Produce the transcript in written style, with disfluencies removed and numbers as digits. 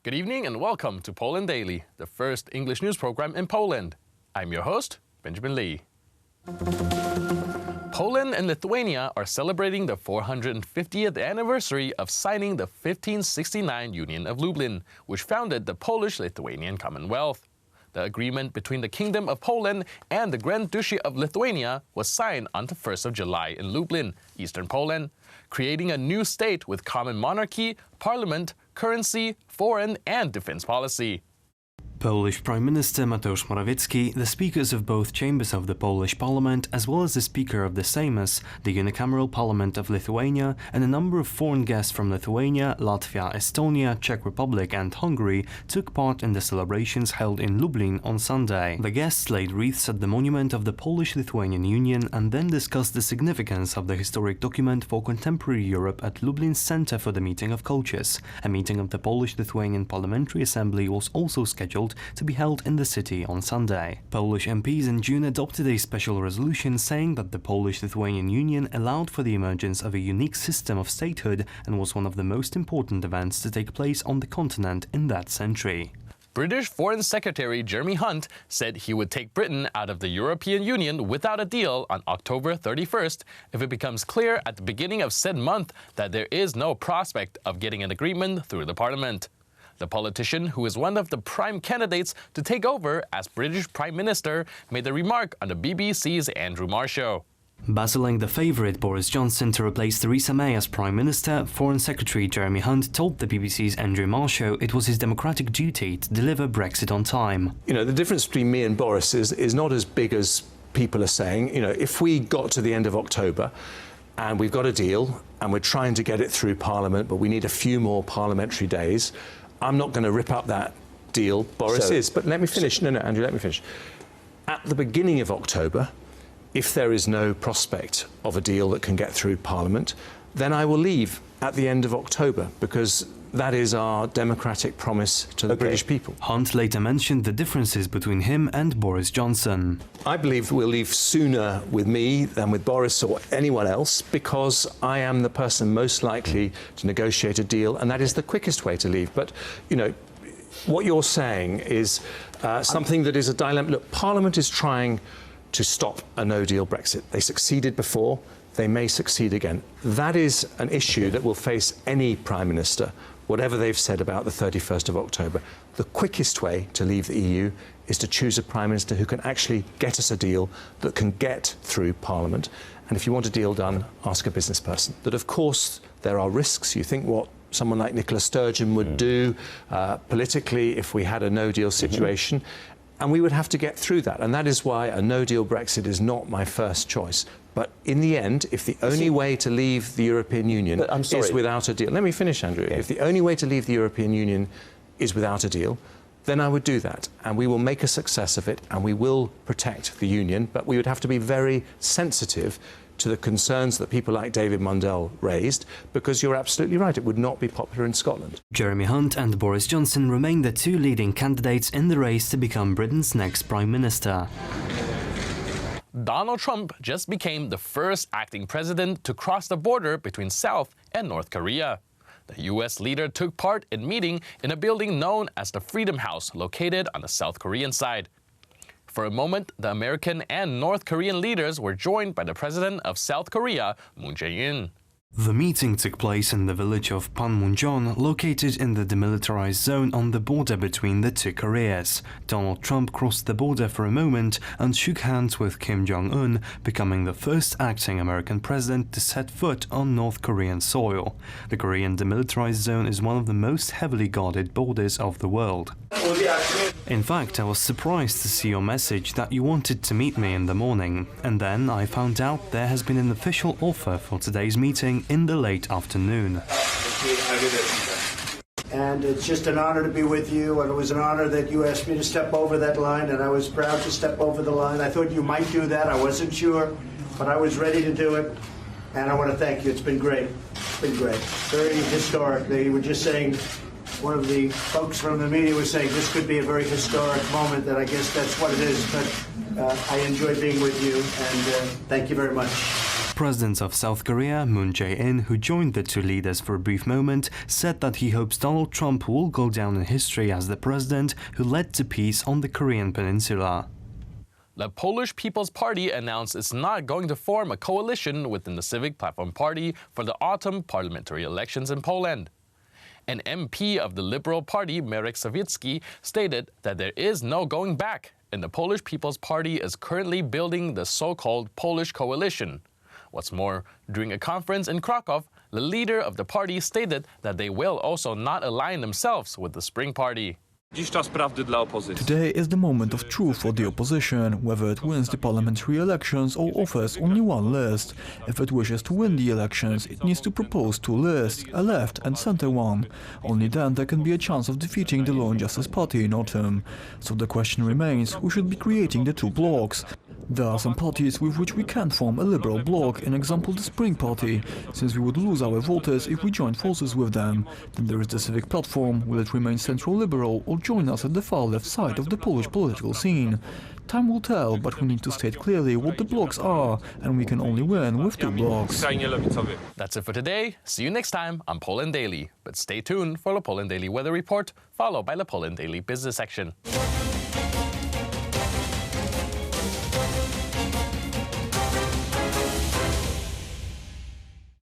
Good evening and welcome to Poland Daily, the first English news program in Poland. I'm your host, Benjamin Lee. Poland and Lithuania are celebrating the 450th anniversary of signing the 1569 Union of Lublin, which founded the Polish-Lithuanian Commonwealth. The agreement between the Kingdom of Poland and the Grand Duchy of Lithuania was signed on the 1st of July in Lublin, eastern Poland, creating a new state with common monarchy, parliament, currency, foreign and defense policy. Polish Prime Minister Mateusz Morawiecki, the speakers of both chambers of the Polish Parliament, as well as the Speaker of the Seimas, the unicameral Parliament of Lithuania, and a number of foreign guests from Lithuania, Latvia, Estonia, Czech Republic and Hungary took part in the celebrations held in Lublin on Sunday. The guests laid wreaths at the monument of the PolishLithuanian Union and then discussed the significance of the historic document for contemporary Europe at Lublin's Center for the Meeting of Cultures. A meeting of the Polish-Lithuanian Parliamentary Assembly was also scheduled to be held in the city on Sunday. Polish MPs in June adopted a special resolution saying that the Polish-Lithuanian Union allowed for the emergence of a unique system of statehood and was one of the most important events to take place on the continent in that century. British Foreign Secretary Jeremy Hunt said he would take Britain out of the European Union without a deal on October 31st if it becomes clear at the beginning of said month that there is no prospect of getting an agreement through the Parliament. The politician, who is one of the prime candidates to take over as British Prime Minister, made the remark on the BBC's Andrew Marr show. Basiling the favourite Boris Johnson to replace Theresa May as Prime Minister, Foreign Secretary Jeremy Hunt told the BBC's Andrew Marr show it was his democratic duty to deliver Brexit on time. You know, the difference between me and Boris is not as big as people are saying. You know, if we got to the end of October and we've got a deal and we're trying to get it through Parliament, but we need a few more parliamentary days, I'm not going to rip up that deal. Boris is. But let me finish. No, Andrew, let me finish. At the beginning of October, if there is no prospect of a deal that can get through Parliament, then I will leave at the end of October, because that is our democratic promise to the British people. Hunt later mentioned the differences between him and Boris Johnson. I believe we'll leave sooner with me than with Boris or anyone else, because I am the person most likely to negotiate a deal, and that is the quickest way to leave. But, you know, what you're saying is something that is a dilemma. Look, Parliament is trying to stop a no-deal Brexit. They succeeded before. They may succeed again. That is an issue that will face any Prime Minister, whatever they've said about the 31st of October. The quickest way to leave the EU is to choose a Prime Minister who can actually get us a deal that can get through Parliament. And if you want a deal done, ask a business person. That, of course, there are risks. You think what someone like Nicola Sturgeon would do politically if we had a no-deal situation. And we would have to get through that. And that is why a no-deal Brexit is not my first choice. But in the end, if the only way to leave the European Union is without a deal... Let me finish, Andrew. Yeah. If the only way to leave the European Union is without a deal, then I would do that. And we will make a success of it, and we will protect the Union. But we would have to be very sensitive to the concerns that people like David Mundell raised, because you're absolutely right, it would not be popular in Scotland. Jeremy Hunt and Boris Johnson remain the two leading candidates in the race to become Britain's next Prime Minister. Donald Trump just became the first acting president to cross the border between South and North Korea. The U.S. leader took part in a meeting in a building known as the Freedom House, located on the South Korean side. For a moment, the American and North Korean leaders were joined by the president of South Korea, Moon Jae-in. The meeting took place in the village of Panmunjom, located in the demilitarized zone on the border between the two Koreas. Donald Trump crossed the border for a moment and shook hands with Kim Jong-un, becoming the first acting American president to set foot on North Korean soil. The Korean demilitarized zone is one of the most heavily guarded borders of the world. In fact, I was surprised to see your message that you wanted to meet me in the morning, and then I found out there has been an official offer for today's meeting in the late afternoon. And it's just an honor to be with you, and it was an honor that you asked me to step over that line, and I was proud to step over the line. I thought you might do that. I wasn't sure, but I was ready to do it, and I want to thank you. It's been great. It's been great. Very historic. They were just saying, one of the folks from the media was saying this could be a very historic moment, and I guess that's what it is. But I enjoyed being with you, and thank you very much. President of South Korea, Moon Jae-in, who joined the two leaders for a brief moment, said that he hopes Donald Trump will go down in history as the president who led to peace on the Korean peninsula. The Polish People's Party announced it's not going to form a coalition within the Civic Platform Party for the autumn parliamentary elections in Poland. An MP of the Liberal Party, Marek Sawicki, stated that there is no going back, and the Polish People's Party is currently building the so-called Polish coalition. What's more, during a conference in Krakow, the leader of the party stated that they will also not align themselves with the Spring Party. Today is the moment of truth for the opposition, whether it wins the parliamentary elections or offers only one list. If it wishes to win the elections, it needs to propose two lists, a left and center one. Only then there can be a chance of defeating the Law and Justice Party in autumn. So the question remains, who should be creating the two blocs? There are some parties with which we can form a liberal bloc, an example the Spring Party, since we would lose our voters if we joined forces with them. Then there is the Civic Platform, will it remain central-liberal or join us at the far left side of the Polish political scene? Time will tell, but we need to state clearly what the blocs are, and we can only win with two blocs. That's it for today. See you next time on Poland Daily. But stay tuned for the Poland Daily Weather Report, followed by the Poland Daily Business section.